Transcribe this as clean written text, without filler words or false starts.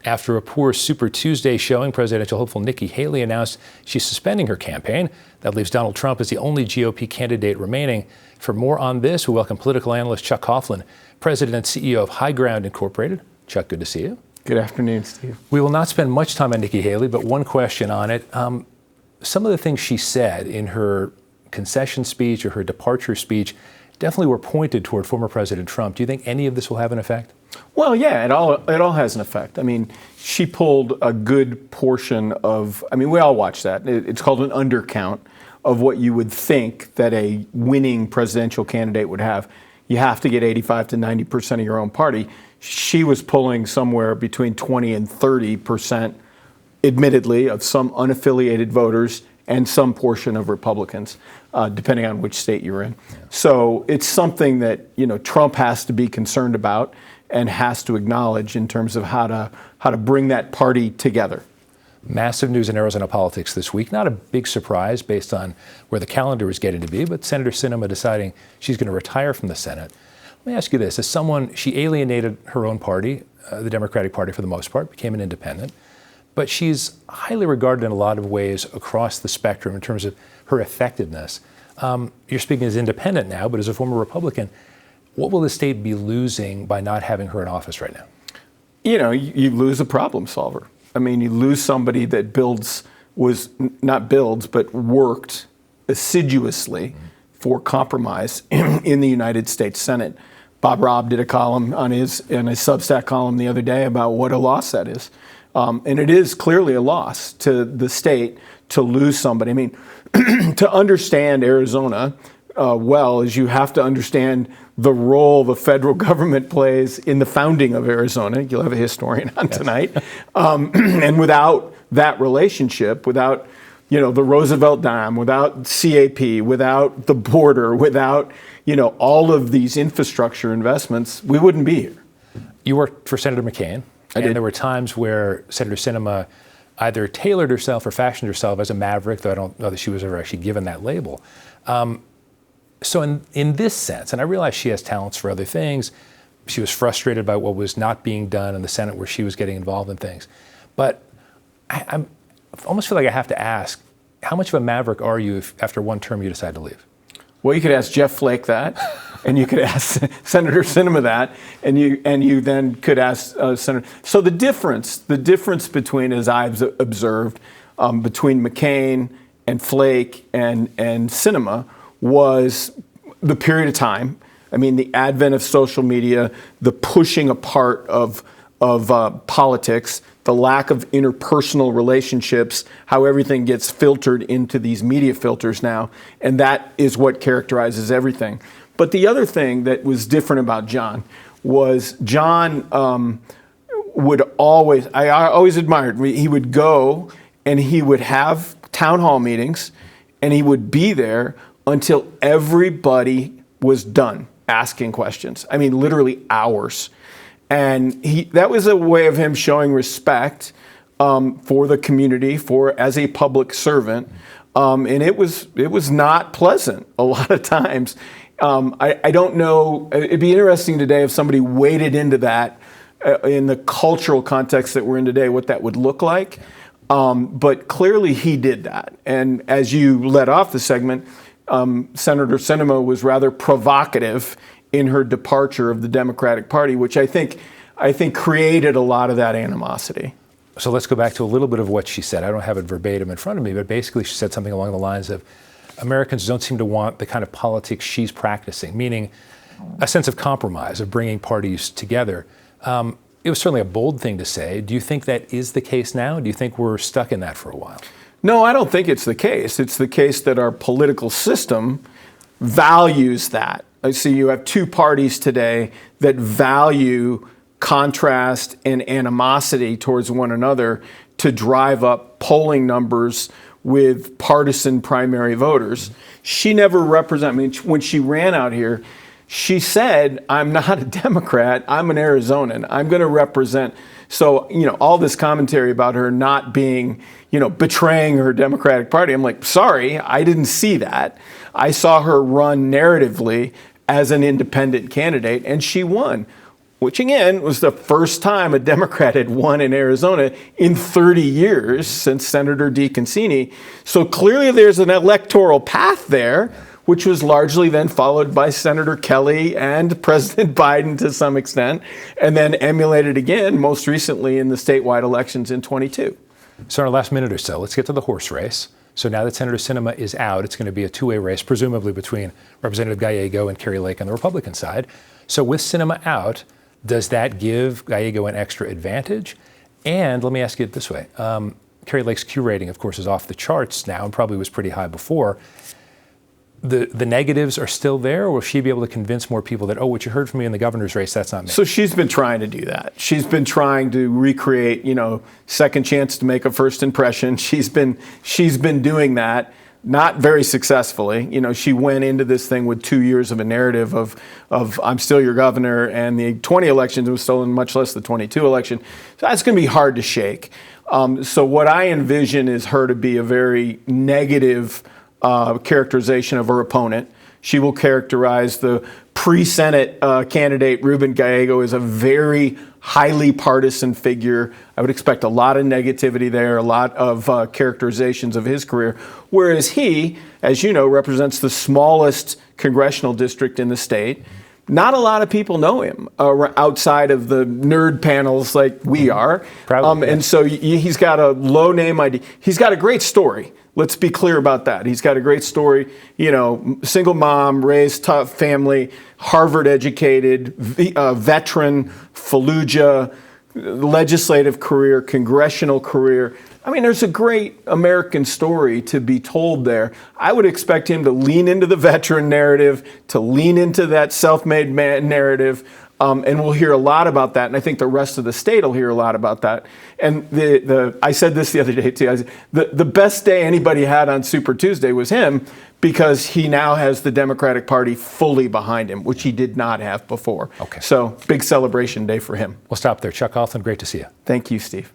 After a poor Super Tuesday showing, presidential hopeful Nikki Haley announced she's suspending her campaign. That leaves Donald Trump as the only GOP candidate remaining. For more on this, we welcome political analyst Chuck Coughlin, president and CEO of High Ground Incorporated. Chuck, good to see you. Good afternoon, Steve. We will not spend much time on Nikki Haley, but one question on it. Some of the things she said in her concession speech or her departure speech definitely were pointed toward former President Trump. Do you think any of this will have an effect? Well, yeah, it all has an effect. I mean, she pulled a good portion of, we all watch that. It's called an undercount of what you would think that a winning presidential candidate would have. You have to get 85 to 90% of your own party. She was pulling somewhere between 20 and 30%, admittedly, of some unaffiliated voters and some portion of Republicans, depending on which state you're in. Yeah. So it's something that, Trump has to be concerned about and has to acknowledge in terms of how to bring that party together. Massive news in Arizona politics this week. Not a big surprise based on where the calendar is getting to be, but Senator Sinema deciding she's going to retire from the Senate. Let me ask you this. As someone, she alienated her own party, the Democratic Party for the most part, became an independent, but she's highly regarded in a lot of ways across the spectrum in terms of her effectiveness. You're speaking as independent now, but as a former Republican, what will the state be losing by not having her in office right now? You lose a problem solver. You lose somebody that worked assiduously for compromise in the United States Senate. Bob Robb did a column in his Substack column the other day about what a loss that is. And it is clearly a loss to the state to lose somebody. To understand Arizona well is you have to understand the role the federal government plays in the founding of Arizona. You'll have a historian on tonight. And without that relationship, without the Roosevelt Dam, without CAP, without the border, without all of these infrastructure investments, we wouldn't be here. You worked for Senator McCain. I did. There were times where Senator Sinema either tailored herself or fashioned herself as a maverick, though I don't know that she was ever actually given that label. So in this sense, and I realize she has talents for other things, she was frustrated by what was not being done in the Senate where she was getting involved in things. But I almost feel like I have to ask, how much of a maverick are you if after one term you decide to leave? Well, you could ask Jeff Flake that, and you could ask Senator Sinema that, and you then could ask Senator. So the difference between, as I've observed, between McCain and Flake and Sinema was the period of time. The advent of social media, the pushing apart of politics, the lack of interpersonal relationships, how everything gets filtered into these media filters now, and that is what characterizes everything. But the other thing that was different about John was John I always admired, he would go and he would have town hall meetings and he would be there until everybody was done asking questions. Literally hours. And that was a way of him showing respect for the community, as a public servant. And it was not pleasant a lot of times. I don't know. It'd be interesting today if somebody waded into that in the cultural context that we're in today, what that would look like. But clearly he did that. And as you led off the segment, Senator Sinema was rather provocative in her departure of the Democratic Party, which I think created a lot of that animosity. So let's go back to a little bit of what she said. I don't have it verbatim in front of me, but basically she said something along the lines of, Americans don't seem to want the kind of politics she's practicing, meaning a sense of compromise, of bringing parties together. It was certainly a bold thing to say. Do you think that is the case now? Do you think we're stuck in that for a while? No, I don't think it's the case. It's the case that our political system values that. I see you have two parties today that value contrast and animosity towards one another to drive up polling numbers with partisan primary voters. She never represented, when she ran out here, she said, I'm not a Democrat, I'm an Arizonan. I'm going to represent. So, all this commentary about her not being, betraying her Democratic Party. I'm like, sorry, I didn't see that. I saw her run narratively as an independent candidate, and she won. which again was the first time a Democrat had won in Arizona in 30 years since Senator DeConcini. So clearly there's an electoral path there, which was largely then followed by Senator Kelly and President Biden to some extent, and then emulated again most recently in the statewide elections in 22. So in our last minute or so, let's get to the horse race. So now that Senator Sinema is out, it's going to be a two-way race, presumably between Representative Gallego and Kari Lake on the Republican side. So with Sinema out, does that give Gallego an extra advantage? And let me ask you it this way. Kari Lake's Q rating, of course, is off the charts now and probably was pretty high before. The negatives are still there, or will she be able to convince more people that, oh, what you heard from me in the governor's race, that's not me? So she's been trying to do that. She's been trying to recreate, second chance to make a first impression. She's been doing that, not very successfully. She went into this thing with 2 years of a narrative of I'm still your governor, and the 20 elections was stolen, much less the 22 election. So that's going to be hard to shake. So what I envision is her to be a very negative characterization of her opponent. She will characterize the pre-Senate candidate, Ruben Gallego, as a very highly partisan figure. I would expect a lot of negativity there, a lot of characterizations of his career, whereas he, as you know, represents the smallest congressional district in the state. Not a lot of people know him outside of the nerd panels like we are. And so he's got a low name ID. He's got a great story. Let's be clear about that. He's got a great story, single mom, raised tough family, Harvard educated, veteran, Fallujah, legislative career, congressional career. I mean, there's a great American story to be told there. I would expect him to lean into the veteran narrative, to lean into that self-made man narrative, and we'll hear a lot about that. And I think the rest of the state will hear a lot about that. And I said this the other day too. The best day anybody had on Super Tuesday was him, because he now has the Democratic Party fully behind him, which he did not have before. Okay. So big celebration day for him. We'll stop there. Chuck Hoffman, great to see you. Thank you, Steve.